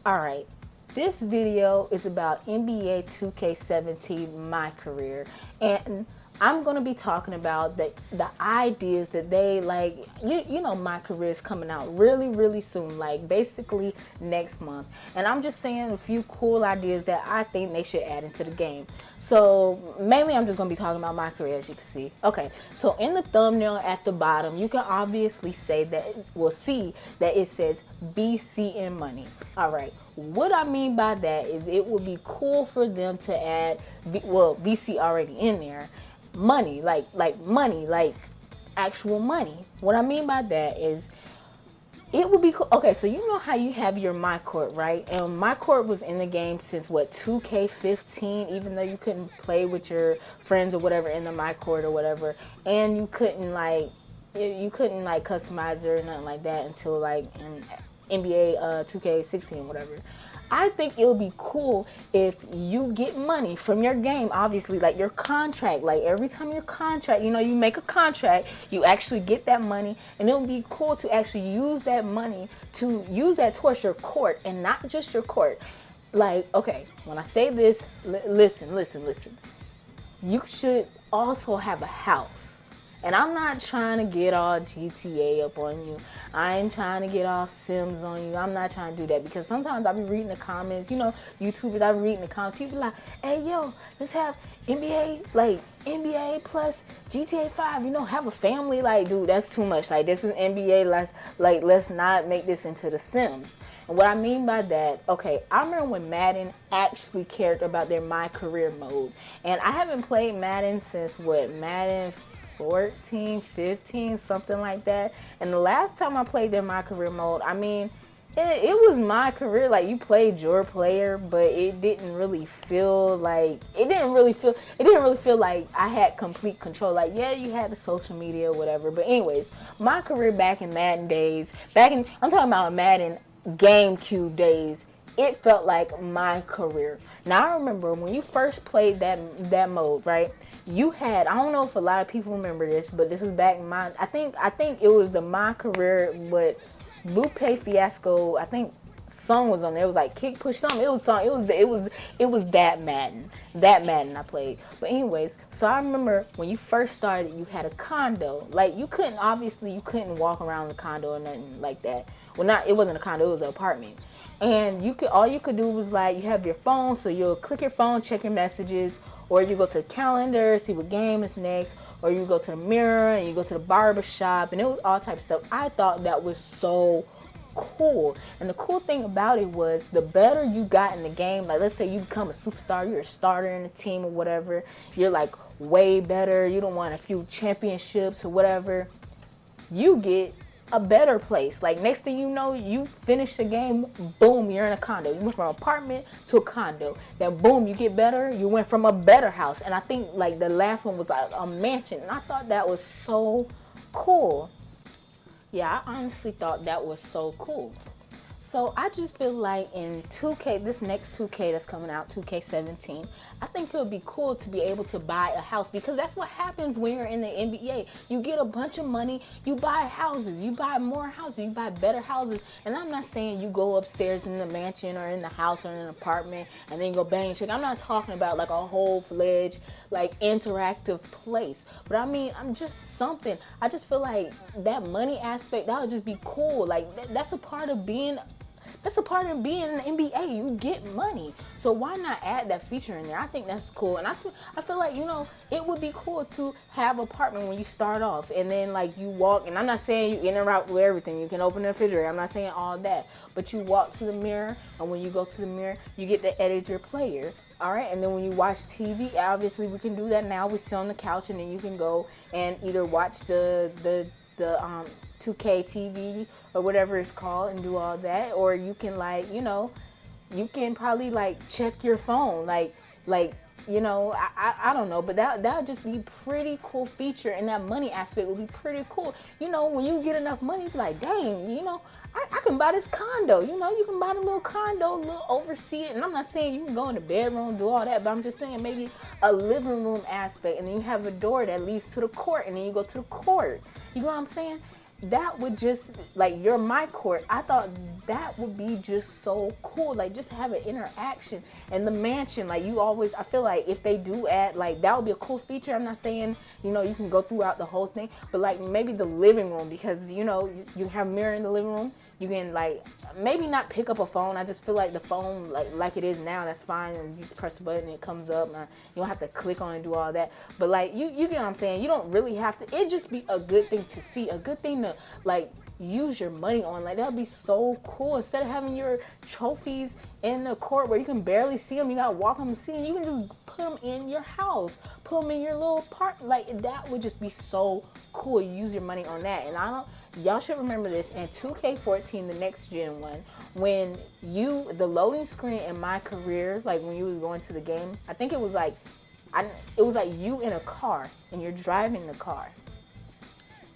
Alright, this video is about NBA 2K17 MyCareer, and I'm going to be talking about the ideas that they like. You know, MyCareer is coming out really soon, like basically next month, and I'm just saying a few cool ideas that I think they should add into the game. So mainly I'm just going to be talking about MyCareer, as you can see. Okay, so in the thumbnail at the bottom, you can obviously see that it says BCN money. All right, what I mean by that is it would be cool for them to add, VC already in there, money, like money, like actual money. What I mean by that is it would be cool. Okay, so you know how you have your My Court, right? And My Court was in the game since what, 2K15, even though you couldn't play with your friends or whatever in the My Court or whatever, and you couldn't like customize it or nothing like that until like in NBA 2K16 whatever. I think it would be cool if you get money from your game, obviously, like your contract. Like every time your contract, you make a contract, you actually get that money, and it would be cool to actually use that money to use that towards your court, and not just your court. Like, okay, when I say this, listen. You should also have a house. And I'm not trying to get all GTA up on you. I ain't trying to get all Sims on you. I'm not trying to do that, because sometimes I be reading the comments, YouTubers, I be reading the comments. People like, hey, yo, let's have NBA plus GTA 5, have a family. Like, dude, that's too much. Like, this is NBA. Let's not make this into the Sims. And what I mean by that, okay, I remember when Madden actually cared about their My Career mode. And I haven't played Madden since Madden 14, 15, something like that. And the last time I played their My Career mode, I mean, it was My Career. Like, you played your player, but it didn't really feel like I had complete control. Like, yeah, you had the social media or whatever. But anyways, My Career back in Madden days, I'm talking about Madden GameCube days, it felt like My Career. Now, I remember when you first played that mode, right? You had, I don't know if a lot of people remember this, but this was back in I think it was the My Career, but Lupe Fiasco, I think song was on there. It was like Kick Push something. It was song. It was that Madden. That Madden I played. But anyways, so I remember when you first started, you had a condo. Like, you couldn't walk around the condo or nothing like that. Well, it wasn't a condo, it was an apartment. And all you could do was, like, you have your phone, so you'll click your phone, check your messages, or you go to the calendar, see what game is next, or you go to the mirror and you go to the barber shop, and it was all types of stuff. I thought that was so cool. And the cool thing about it was, the better you got in the game, like let's say you become a superstar, you're a starter in the team or whatever, you're like way better, you don't want a few championships or whatever, you get a better place. Like, next thing you know, you finish the game, boom, you're in a condo. You went from an apartment to a condo. Then boom, you get better, you went from a better house. And I think like the last one was like a mansion, and I thought that was so cool. Yeah, I honestly thought that was so cool. So I just feel like in 2K, this next 2K that's coming out, 2K17, I think it would be cool to be able to buy a house, because that's what happens when you're in the NBA. You get a bunch of money, you buy houses, you buy more houses, you buy better houses. And I'm not saying you go upstairs in the mansion or in the house or in an apartment and then you go bang chick. I'm not talking about like a whole-fledged, like, interactive place. But I mean, I'm just something. I just feel like that money aspect, that would just be cool. Like, that's a part of being in the NBA. You get money. So why not add that feature in there? I think that's cool. And I feel like, it would be cool to have an apartment when you start off. And then, like, you walk, and I'm not saying you in and out with everything. You can open the refrigerator. I'm not saying all that. But you walk to the mirror, and when you go to the mirror, you get to edit your player. All right, and then when you watch TV, obviously we can do that now. We sit on the couch, and then you can go and either watch the 2K TV or whatever it's called and do all that, or you can, like, you can probably like check your phone, I don't know, but that would just be pretty cool feature, and that money aspect would be pretty cool. When you get enough money, you're like, dang, I can buy this condo. You can buy the little condo, oversee it. And I'm not saying you can go in the bedroom, do all that, but I'm just saying maybe a living room aspect, and then you have a door that leads to the court, and then you go to the court. You know what I'm saying? that would just, like, your my court, I thought that would be just so cool, like, just have an interaction. And the mansion, like, you always, I feel like if they do add, like, that would be a cool feature. I'm not saying, you know, you can go throughout the whole thing, but like maybe the living room, because, you know, you have a mirror in the living room. You can, like, maybe not pick up a phone. I just feel like the phone, like it is now, that's fine, and you just press the button and it comes up, and you don't have to click on it and do all that. But like, you get what I'm saying, you don't really have to. It just be a good thing to see, a good thing to, like, use your money on. Like, that would be so cool. Instead of having your trophies in the court where you can barely see them, you gotta walk them to see them, you can just put them in your house, put them in your little park. Like, that would just be so cool. Use your money on that. And y'all should remember this in 2K14, the next gen one, when the loading screen in My Career, like when you was going to the game, I think it was like you in a car and you're driving the car.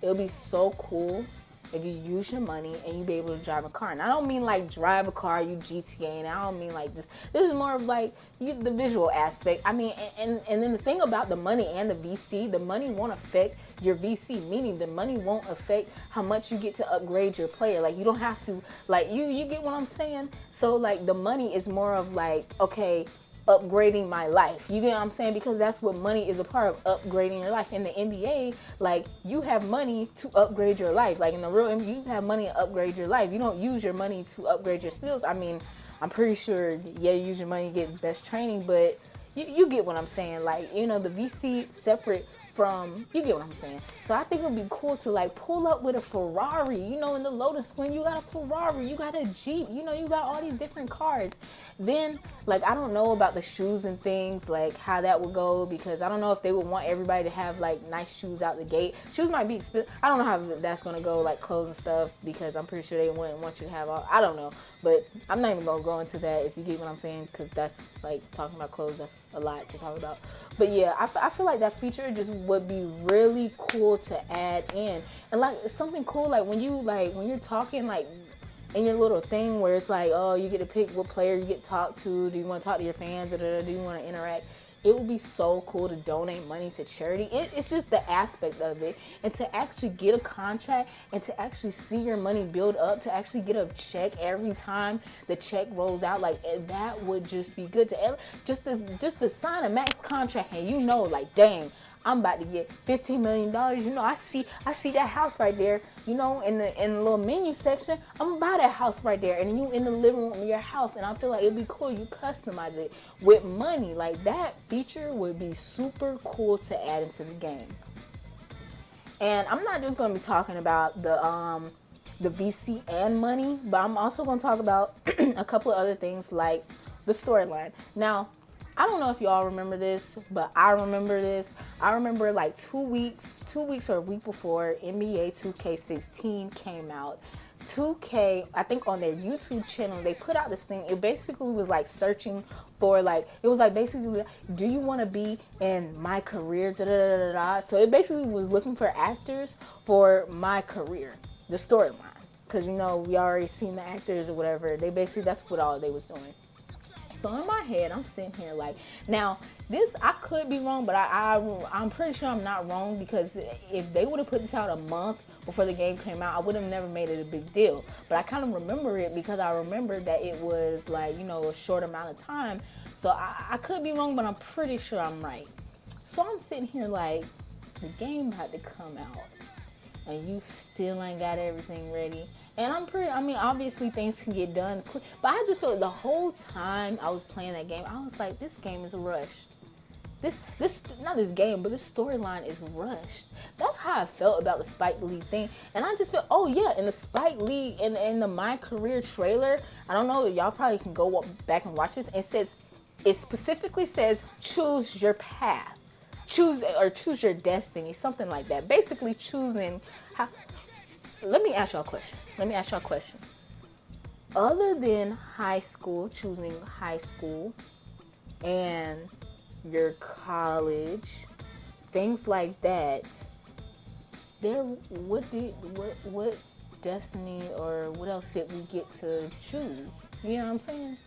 It would be so cool if you use your money and you be able to drive a car. And I don't mean like drive a car, you GTA, and I don't mean like this. This is more of like the visual aspect. I mean, and then the thing about the money and the VC, the money won't affect your VC, meaning the money won't affect how much you get to upgrade your player. Like, you don't have to, like, you get what I'm saying? So like, the money is more of like, okay, upgrading my life. You get what I'm saying? Because that's what money is a part of, upgrading your life. In the NBA, like, you have money to upgrade your life. Like, in the real NBA, you have money to upgrade your life. You don't use your money to upgrade your skills. I mean, I'm pretty sure, yeah, you use your money to get best training, but you get what I'm saying. Like, you know, the VC separate from, you get what I'm saying. So I think it would be cool to like pull up with a Ferrari, you know, in the loading screen, you got a Ferrari, you got a Jeep, you know, you got all these different cars. Then, like, I don't know about the shoes and things, like how that would go, because I don't know if they would want everybody to have like nice shoes out the gate. Shoes might be expensive. I don't know how that's going to go, like clothes and stuff, because I'm pretty sure they wouldn't want you to have all, I don't know. But I'm not even going to go into that, if you get what I'm saying, because that's like talking about clothes, that's a lot to talk about. But yeah, I feel like that feature just would be really cool to add in. And like, it's something cool, like when you're talking, like in your little thing where it's like, oh, you get to pick what player you get to talk to, do you want to talk to your fans, do you want to interact. It would be so cool to donate money to charity. It's just the aspect of it. And to actually get a contract and to actually see your money build up, to actually get a check every time the check rolls out, like, that would just be good to just to sign a max contract, and you know, like, dang, I'm about to get $15 million. You know, I see that house right there, you know, in the little menu section. I'm gonna buy that house right there. And you in the living room of your house. And I feel like it'd be cool. You customize it with money. Like, that feature would be super cool to add into the game. And I'm not just gonna be talking about the VC and money, but I'm also gonna talk about a couple of other things like the storyline. Now, I don't know if y'all remember this, but I remember this. I remember like 2 weeks or a week before NBA 2K16 came out, 2K, I think on their YouTube channel, they put out this thing. It basically was like searching for, like, it was like basically, do you want to be in My Career? Da, da, da, da, da. So it basically was looking for actors for My Career, the storyline. Because, you know, we already seen the actors or whatever. They basically, that's what all they was doing. So in my head, I'm sitting here like, now this, I could be wrong, but I'm pretty sure I'm not wrong, because if they would have put this out a month before the game came out, I would have never made it a big deal. But I kind of remember it because I remember that it was like, you know, a short amount of time. So I could be wrong, but I'm pretty sure I'm right. So I'm sitting here like, the game about to come out and you still ain't got everything ready. And I mean, obviously things can get done quick, but I just feel like the whole time I was playing that game, I was like, this game is rushed. Not this game, but this storyline is rushed. That's how I felt about the Spike Lee thing. And I just felt, oh yeah, in the Spike Lee, in the My Career trailer, I don't know, y'all probably can go back and watch this. It specifically says, choose your path. Choose your destiny, something like that. Basically choosing how. Let me ask y'all a question. Other than high school, choosing high school and your college, things like that, what destiny or what else did we get to choose? You know what I'm saying?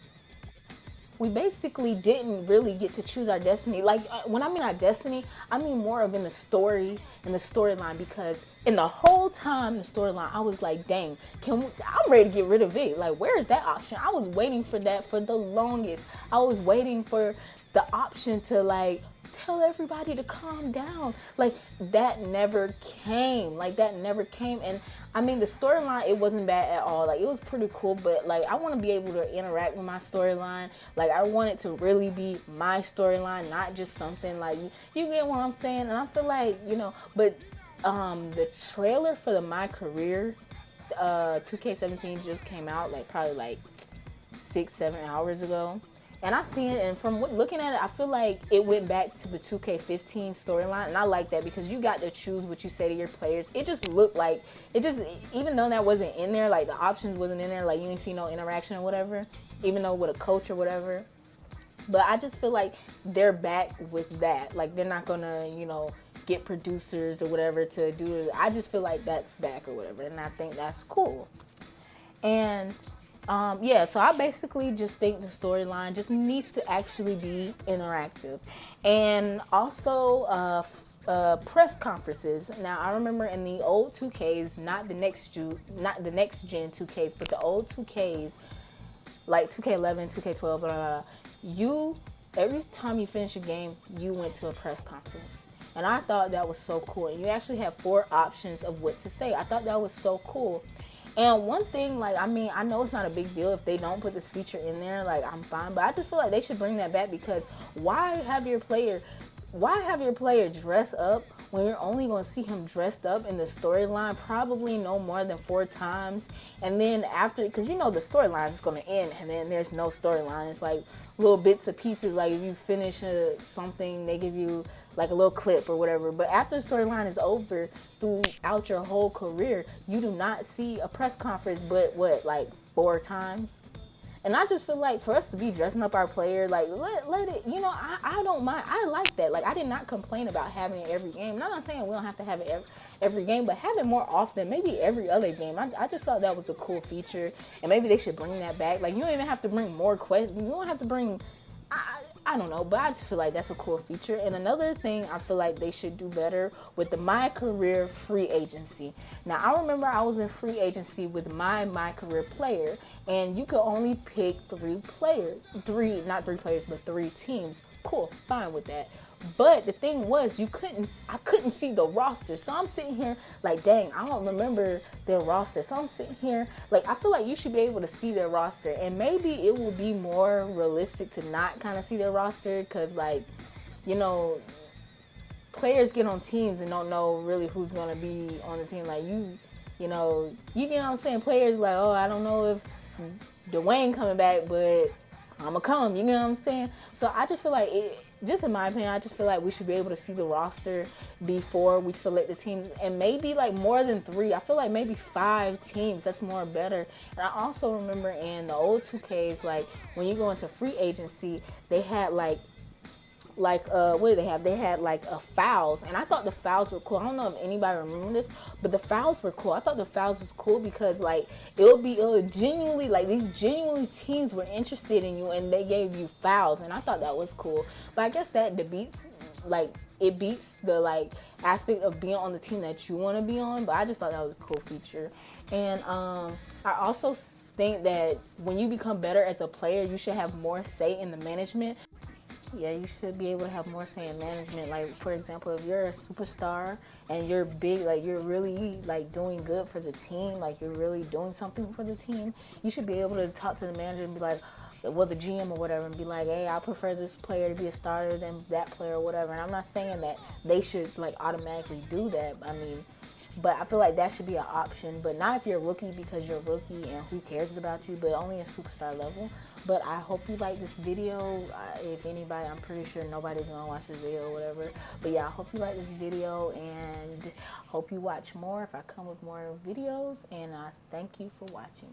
We basically didn't really get to choose our destiny. Like, when I mean our destiny, I mean more of in the storyline, because And the whole time the storyline, I was like, dang, I'm ready to get rid of it. Like, where is that option? I was waiting for that for the longest. I was waiting for the option to like tell everybody to calm down. Like, that never came. Like, that never came. And I mean, the storyline, it wasn't bad at all. Like, it was pretty cool, but like, I want to be able to interact with my storyline. Like, I want it to really be my storyline, not just something like, you get what I'm saying? And I feel like, but the trailer for the My Career 2K17 just came out, like probably like 6-7 hours ago, and I seen it, and from looking at it, I feel like it went back to the 2K15 storyline, and I like that because you got to choose what you say to your players. It just looked like even though that wasn't in there, like the options wasn't in there, like you didn't see no interaction or whatever, even though with a coach or whatever. But I just feel like they're back with that. Like, they're not gonna, get producers or whatever to do it. I just feel like that's back or whatever, and I think that's cool. And yeah, so I basically just think the storyline just needs to actually be interactive, and also press conferences. Now, I remember in the old 2Ks, not the next gen 2Ks, but the old 2Ks, like 2K11, 2K12, blah, blah, blah, every time you finish a game, you went to a press conference. And I thought that was so cool. And you actually have 4 options of what to say. I thought that was so cool. And one thing, like, I mean, I know it's not a big deal if they don't put this feature in there. Like, I'm fine. But I just feel like they should bring that back, because why have your player dress up when you're only going to see him dressed up in the storyline probably no more than 4 times? And then after, because the storyline is going to end, and then there's no storyline. It's like little bits and pieces. Like, if you finish something, they give you like a little clip or whatever. But after the storyline is over, throughout your whole career, you do not see a press conference but like 4 times. And I just feel like for us to be dressing up our player, like, let it, I don't mind. I like that. Like, I did not complain about having it every game. And I'm not saying we don't have to have it every game, but have it more often, maybe every other game. I just thought that was a cool feature, and maybe they should bring that back. Like, you don't even have to bring more questions. You don't have to bring, I don't know, but I just feel like that's a cool feature. And another thing I feel like they should do better with the My Career free agency. Now, I remember I was in free agency with my Career player, and you could only pick 3 players. Not 3 players, but 3 teams. Cool, fine with that. But the thing was, I couldn't see the roster. So I'm sitting here like, dang, I don't remember their roster. So I'm sitting here like, I feel like you should be able to see their roster, and maybe it will be more realistic to not kind of see their roster, because like, players get on teams and don't know really who's going to be on the team. Like, you know what I'm saying? Players like, oh, I don't know if Dwayne coming back, but I'm gonna come, you know what I'm saying? So I just feel like just in my opinion, I just feel like we should be able to see the roster before we select the teams, and maybe like more than 3. I feel like maybe 5 teams. That's more better. And I also remember in the old 2Ks, like when you go into free agency, they had what did they have? They had like fouls, and I thought the fouls were cool. I don't know if anybody remember this, but the fouls were cool. I thought the fouls was cool because like it would genuinely, like, these genuinely teams were interested in you and they gave you fouls, and I thought that was cool. But I guess that beats the like aspect of being on the team that you want to be on. But I just thought that was a cool feature. And I also think that when you become better as a player, you should have more say in the management. Yeah, you should be able to have more say in management. Like, for example, if you're a superstar and you're big, like you're really like doing good for the team, like you're really doing something for the team, you should be able to talk to the manager and be like, well, the GM or whatever, and be like, hey, I prefer this player to be a starter than that player or whatever. And I'm not saying that they should like automatically do that. I mean, but I feel like that should be an option, but not if you're a rookie, because you're a rookie and who cares about you, but only a superstar level. But I hope you like this video. If anybody, I'm pretty sure nobody's gonna watch this video or whatever. But yeah, I hope you like this video, and hope you watch more if I come with more videos. And I thank you for watching.